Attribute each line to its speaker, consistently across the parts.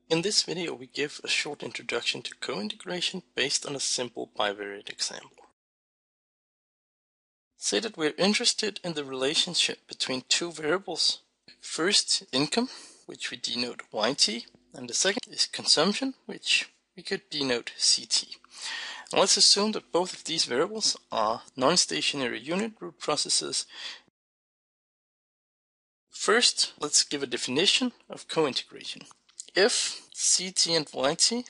Speaker 1: In this video we give a short introduction to cointegration based on a simple bivariate example. Say that we're interested in the relationship between two variables. First, income, which we denote YT, and the second is consumption, which we could denote CT. And let's assume that both of these variables are non-stationary unit group processes. First, let's give a definition of cointegration. If CT and YT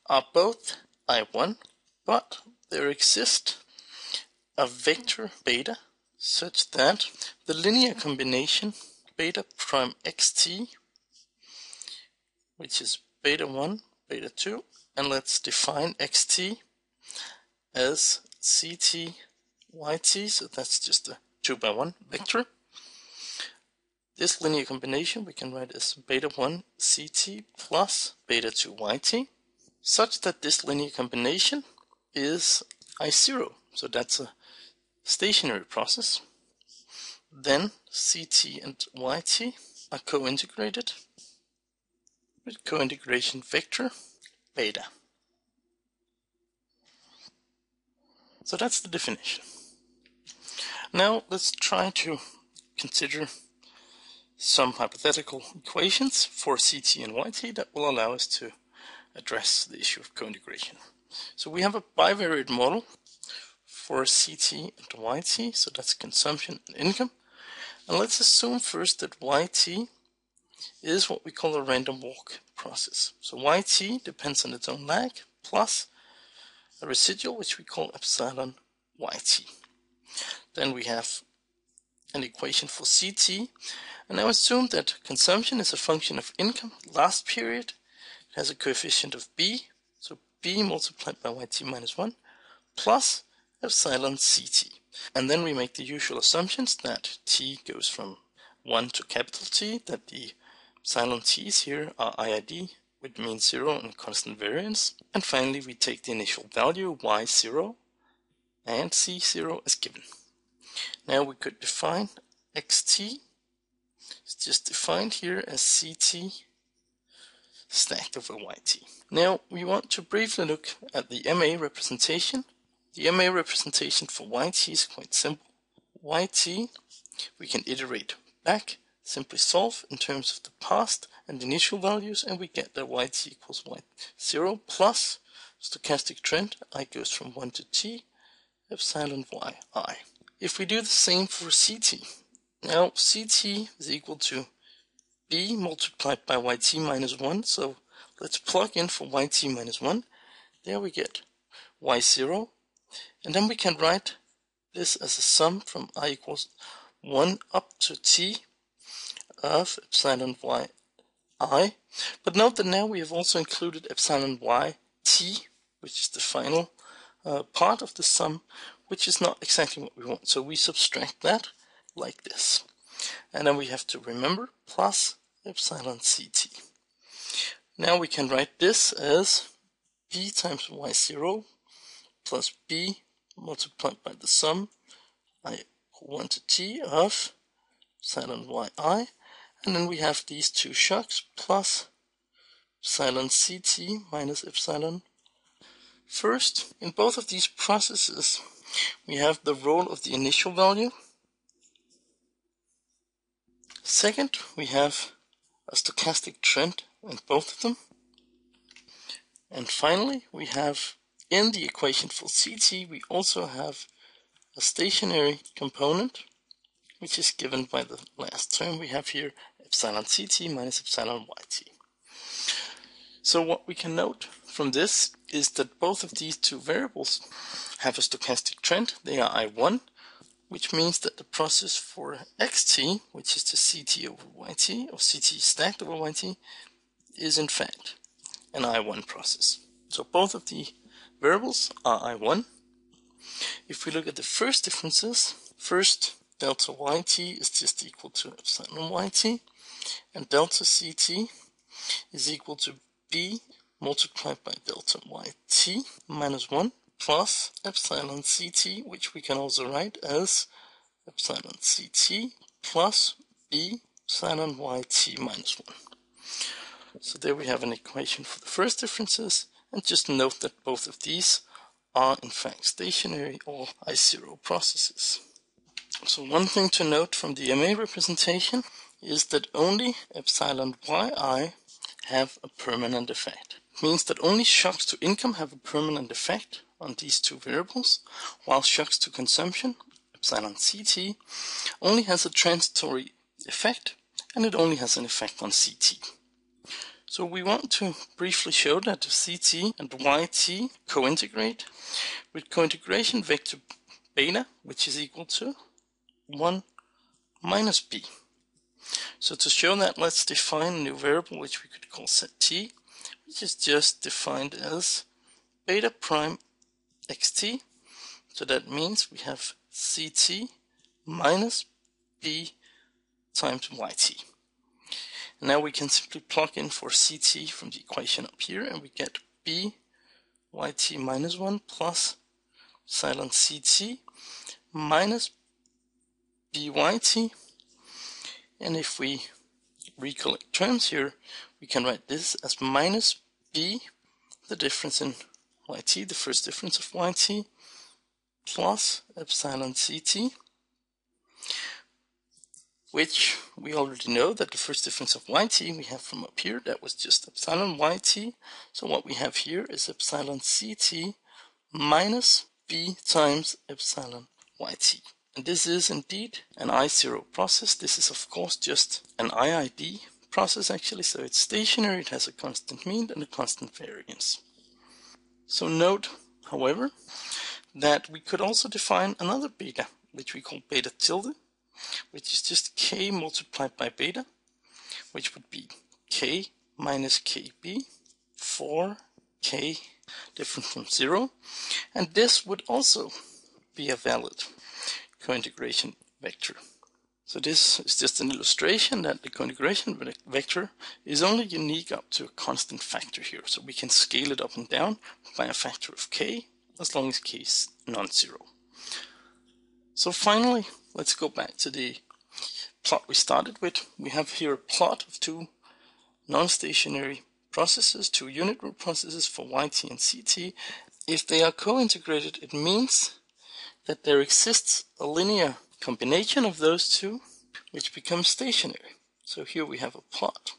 Speaker 1: are both I1, but there exists a vector beta such that the linear combination beta prime xt, which is beta 1, beta 2, and let's define xt as CT YT, so that's just a 2 by 1 vector. This linear combination we can write as beta 1 CT plus beta 2 YT, such that this linear combination is I0, so that's a stationary process. Then CT and YT are co-integrated with cointegration vector beta. So that's the definition. Now let's try to consider some hypothetical equations for CT and YT that will allow us to address the issue of cointegration. So we have a bivariate model for CT and YT, so that's consumption and income. And let's assume first that YT is what we call a random walk process. So YT depends on its own lag plus a residual which we call epsilon YT. Then we have an equation for CT. And now assume that consumption is a function of income last period. It has a coefficient of b, so b multiplied by YT minus 1 plus epsilon CT. And then we make the usual assumptions that t goes from 1 to capital T, that the epsilon t's here are IID, which means 0 and constant variance. And finally we take the initial value y0 and c0 as given. Now we could define xt. It's just defined here as CT stacked over YT. Now we want to briefly look at the MA representation. The MA representation for YT is quite simple. YT we can iterate back, simply solve in terms of the past and initial values, and we get that YT equals Y0 plus stochastic trend, I goes from 1 to T, epsilon yi. If we do the same for CT, now CT is equal to b multiplied by YT minus 1, so let's plug in for YT minus 1. There we get y0, and then we can write this as a sum from I equals 1 up to t of epsilon yi. But note that now we have also included epsilon yt, which is the final part of the sum, which is not exactly what we want. So we subtract that like this. And then we have to remember plus epsilon ct. Now we can write this as b times y0 plus b multiplied by the sum I equal 1 to t of epsilon yi. And then we have these two shocks plus epsilon ct minus epsilon. First, in both of these processes, we have the role of the initial value. Second, we have a stochastic trend in both of them. And finally, we have in the equation for CT, we also have a stationary component, which is given by the last term we have here, epsilon CT minus epsilon YT. So what we can note from this is that both of these two variables have a stochastic trend. They are I1, which means that the process for xt, which is the CT over YT, or CT stacked over YT, is in fact an I1 process. So both of the variables are I1. If we look at the first differences, first delta YT is just equal to epsilon YT, and delta CT is equal to B multiplied by delta YT minus 1 plus epsilon CT, which we can also write as epsilon CT plus B epsilon YT minus 1. So there we have an equation for the first differences, and just note that both of these are in fact stationary or I0 processes. So one thing to note from the MA representation is that only epsilon yi have a permanent effect. It means that only shocks to income have a permanent effect on these two variables, while shocks to consumption, epsilon ct, only has a transitory effect, and it only has an effect on ct. So we want to briefly show that ct and yt cointegrate with cointegration vector beta, which is equal to 1 minus b. So to show that, let's define a new variable which we could call set t, which is just defined as beta prime xt. So that means we have ct minus b times yt. Now we can simply plug in for ct from the equation up here, and we get b yt minus 1 plus epsilon ct minus byt. And if we recollect terms here, we can write this as minus b, the difference in yt, the first difference of yt, plus epsilon ct, which we already know that the first difference of yt we have from up here, that was just epsilon yt. So what we have here is epsilon ct minus b times epsilon yt. And this is indeed an I0 process. This is of course just an IID process actually, so it's stationary, it has a constant mean and a constant variance. So note, however, that we could also define another beta, which we call beta tilde, which is just k multiplied by beta, which would be k minus kb for k different from 0, and this would also be a valid cointegration vector. So this is just an illustration that the cointegration vector is only unique up to a constant factor here, so we can scale it up and down by a factor of k as long as k is non-zero. So finally, let's go back to the plot we started with. We have here a plot of two non-stationary processes, two unit root processes for yt and ct. If they are co-integrated, it means that there exists a linear combination of those two which becomes stationary. So here we have a plot.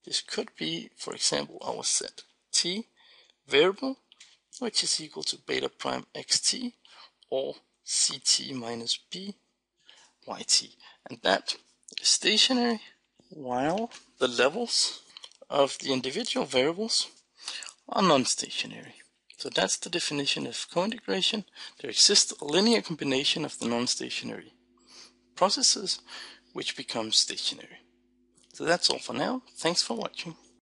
Speaker 1: This could be, for example, our set t variable, which is equal to beta prime xt or ct minus b yt, and that is stationary while the levels of the individual variables are non-stationary. So that's the definition of cointegration. There exists a linear combination of the non-stationary processes which becomes stationary. So that's all for now. Thanks for watching.